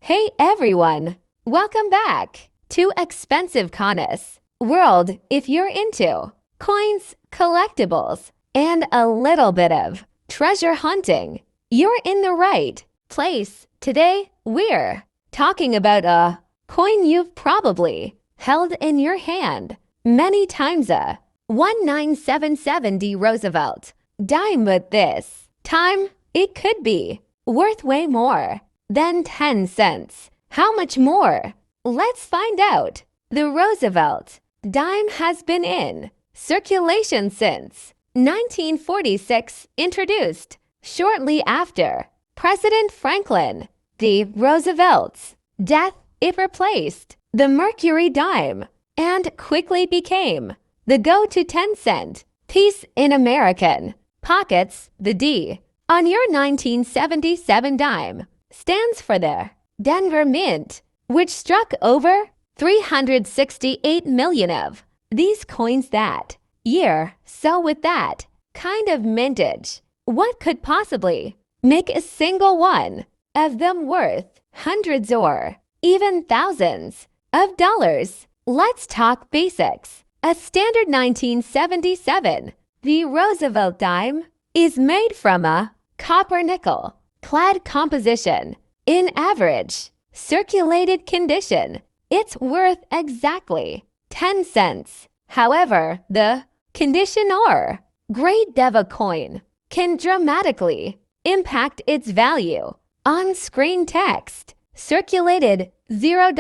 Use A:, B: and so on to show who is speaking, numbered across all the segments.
A: Hey everyone! Welcome back to Expensive Conis World if you're into coins, collectibles, and a little bit of treasure hunting. You're in the right place. Today, we're talking about a coin you've probably held in your hand many times, a 1977 Roosevelt dime, but this time it could be worth way more than 10 cents. How much more? Let's find out. The Roosevelt dime has been in circulation since 1946, introduced shortly after President Franklin D. Roosevelt's death. It replaced the Mercury dime and quickly became the go-to 10-cent piece in American pockets. The D on your 1977 dime stands for the Denver Mint, which struck over 368 million of these coins that year. So with that kind of mintage, what could possibly make a single one of them worth hundreds or even thousands of dollars? Let's talk basics. A standard 1977 the Roosevelt dime is made from a copper nickel clad composition. In average circulated condition, it's worth exactly 10 cents. However, the condition or grade of a coin can dramatically impact its value. On-screen text circulated $0,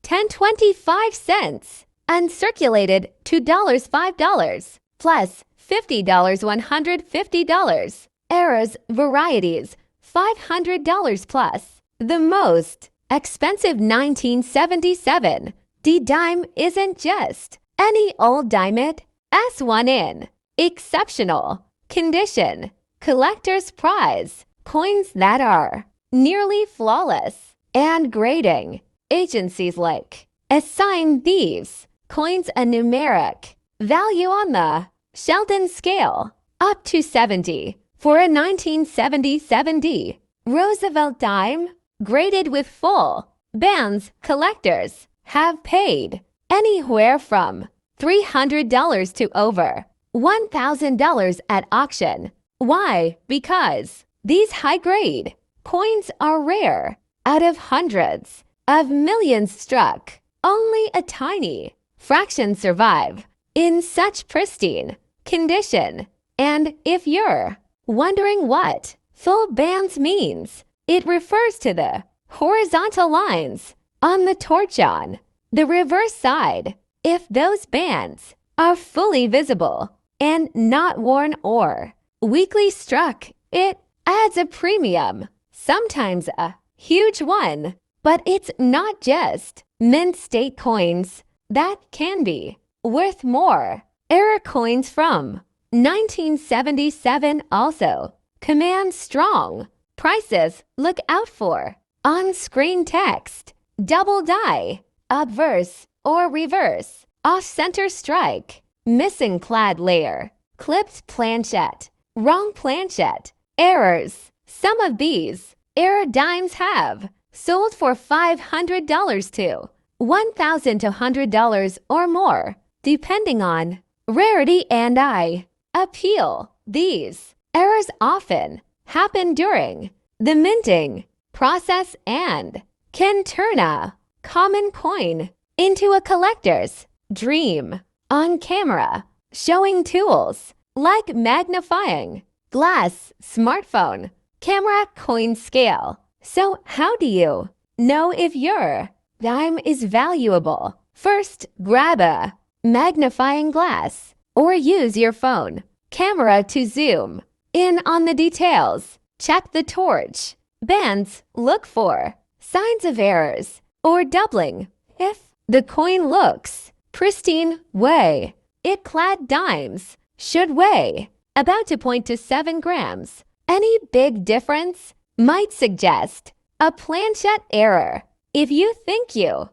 A: 10.25 cents. Uncirculated $2, $5, plus $50, $150. Errors, varieties, $500 plus. The most expensive 1977 D dime isn't just any old dime. It S1 in exceptional condition, collector's prize, coins that are nearly flawless, and grading agencies like assign these coins a numeric value on the Sheldon scale up to 70. For a 1977 D Roosevelt dime graded with full bands, collectors have paid anywhere from $300 to over $1,000 at auction. Why? Because these high-grade coins are rare. Out of hundreds of millions struck, only a tiny fraction survive in such pristine condition. And if you're wondering what full bands means, it refers to the horizontal lines on the torch on the reverse side. If those bands are fully visible and not worn or weakly struck, it adds a premium, sometimes a huge one. But it's not just mint state coins that can be worth more. Error coins from 1977 also command strong prices. Look out for on-screen text, double die, obverse or reverse, off-center strike, missing clad layer, clipped planchette, wrong planchette. Errors. Some of these error dimes have sold for $500 to $1,200 or more, depending on rarity and appeal. These errors often happen during the minting process and can turn a common coin into a collector's dream. On camera, showing tools like magnifying glass, smartphone, camera, coin scale. So how do you know if your dime is valuable? First, grab a magnifying glass or use your phone camera to zoom in on the details. Check the torch bands. Look for signs of errors or doubling. If the coin looks pristine, weigh it. Clad dimes should weigh about 2.27 grams. Any big difference might suggest a planchette error. If you think you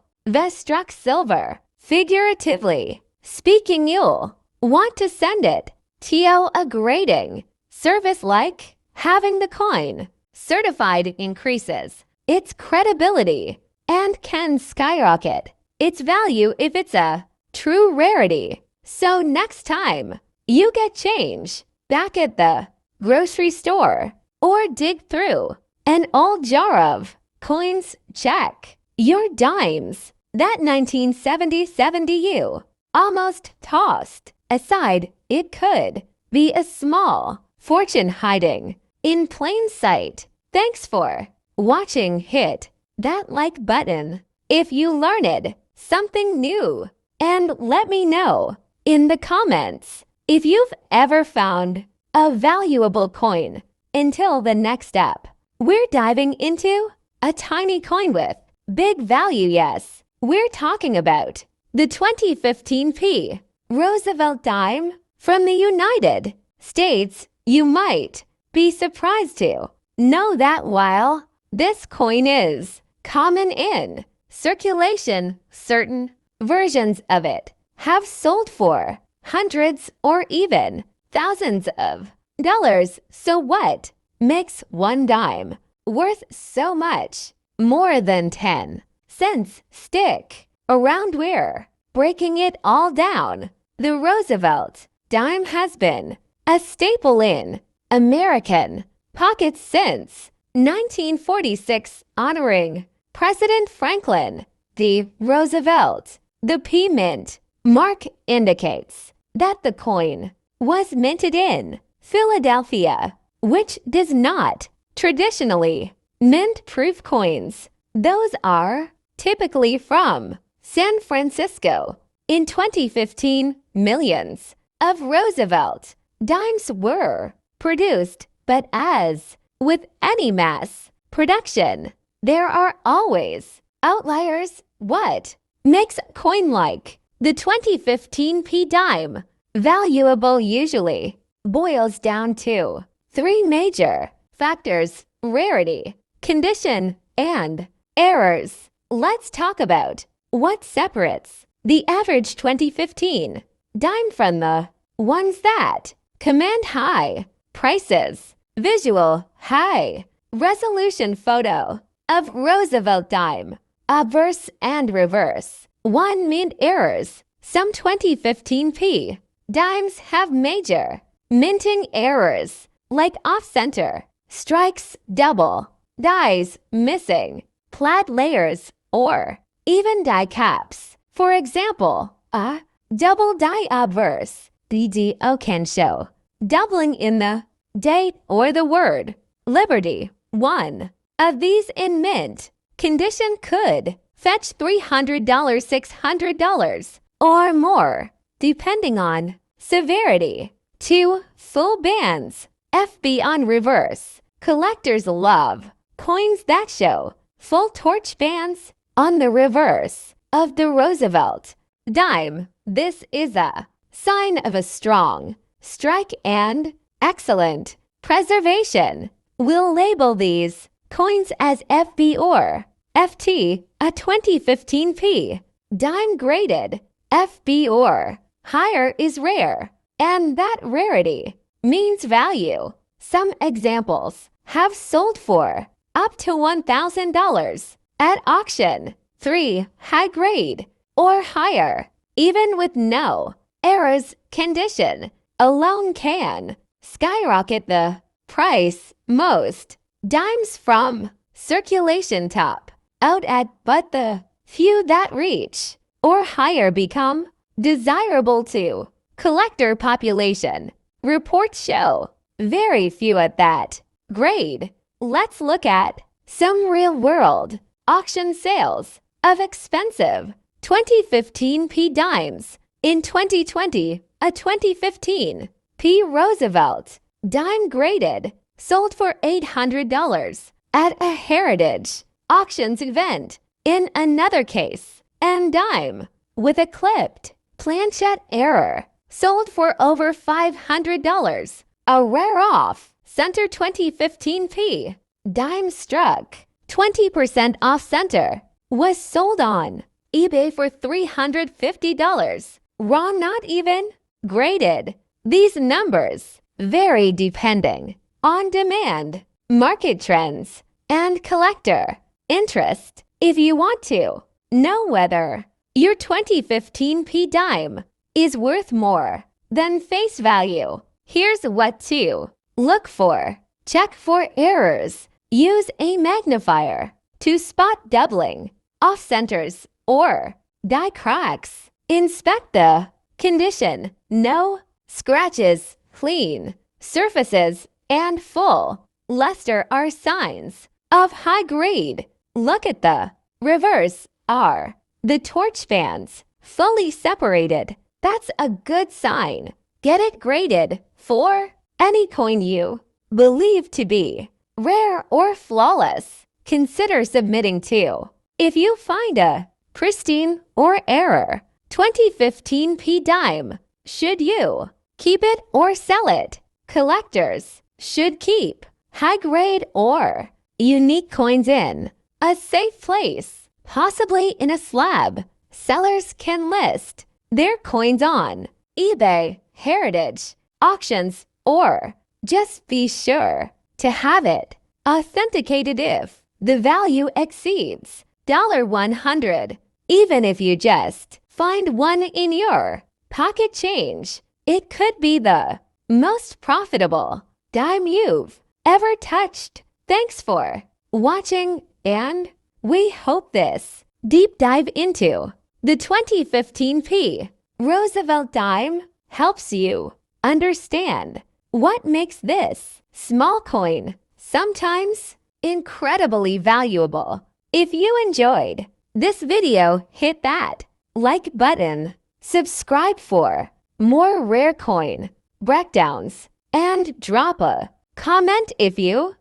A: struck silver, figuratively speaking, you'll want to send it to a grading service like having the coin certified increases its credibility, and can skyrocket its value if it's a true rarity. So next time you get change back at the grocery store or dig through an old jar of coins, check your dimes. That 1970 you almost tossed aside. It could be a small fortune hiding in plain sight. Thanks for watching. Hit that like button if you learned something new, and let me know in the comments if you've ever found a valuable coin. Until the next step, we're diving into a tiny coin with big value. Yes, we're talking about the 2015 P. Roosevelt dime from the United States. You might be surprised to know that while this coin is common in circulation, certain versions of it have sold for hundreds or even thousands of dollars. So what makes one dime worth so much more than 10 cents? Stick around, we're breaking it all down. The Roosevelt dime has been a staple in American pockets since 1946, honoring President Franklin D. Roosevelt. The P mint mark indicates that the coin was minted in Philadelphia, which does not traditionally mint proof coins. Those are typically from San Francisco. In 2015, millions of Roosevelt dimes were produced, but as with any mass production, there are always outliers. What makes a coin like the 2015 P dime valuable usually boils down to three major factors: rarity, condition, and errors. Let's talk about what separates the average 2015 dime from the ones that command high prices. Visual high resolution photo of Roosevelt dime, obverse and reverse. 1. Mint errors. Some 2015 P dimes have major minting errors, like off-center strikes, double dies missing, plaid layers, or even die caps. For example, a double die obverse DDO can show doubling in the date or the word liberty. One of these in mint condition could fetch $300, $600, or more, depending on severity. 2. Full bands. FB on reverse. Collectors love coins that show full torch bands on the reverse of the Roosevelt dime. This is a sign of a strong strike and excellent preservation. We'll label these coins as FB or FT. A 2015 P dime graded FB or higher is rare, and that rarity means value. Some examples have sold for up to $1,000 at auction. 3. High grade or higher, even with no errors. Condition alone can skyrocket the price. Most dimes from circulation top out at, but the few that reach or higher become desirable to collector population. Reports show very few at that grade. Let's look at some real-world auction sales of expensive 2015 P dimes. In 2020, a 2015 P Roosevelt dime graded sold for $800 at a Heritage Auctions event. In another case, and dime with a clipped planchette error sold for over $500. A rare off-center 2015 P dime struck 20% off-center was sold on eBay for $350. Raw, not even graded. These numbers vary depending on demand, market trends, and collector interest. If you want to know whether your 2015p dime is worth more than face value, here's what to look for. Check for errors. Use a magnifier to spot doubling, off-centers, or die cracks. Inspect the condition. No scratches, clean surfaces, and full luster are signs of high grade. Look at the reverse. Are the torch bands fully separated? That's a good sign. Get it graded for any coin you believe to be rare or flawless. Consider submitting to. If you find a pristine or error 2015p dime, should you keep it or sell it? Collectors should keep high-grade or unique coins in a safe place, possibly in a slab. Sellers can list their coins on eBay, Heritage, auctions, or just be sure to have it authenticated if the value exceeds $100. Even if you just find one in your pocket change, it could be the most profitable dime you've ever touched. Thanks for watching, and we hope this deep dive into the 2015p Roosevelt dime helps you understand what makes this small coin sometimes incredibly valuable. If you enjoyed this video, hit that like button, subscribe for more rare coin breakdowns, and drop a comment if you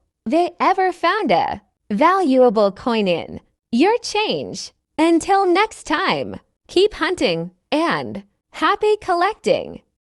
A: ever found a valuable coin in your change. Until next time, keep hunting and happy collecting.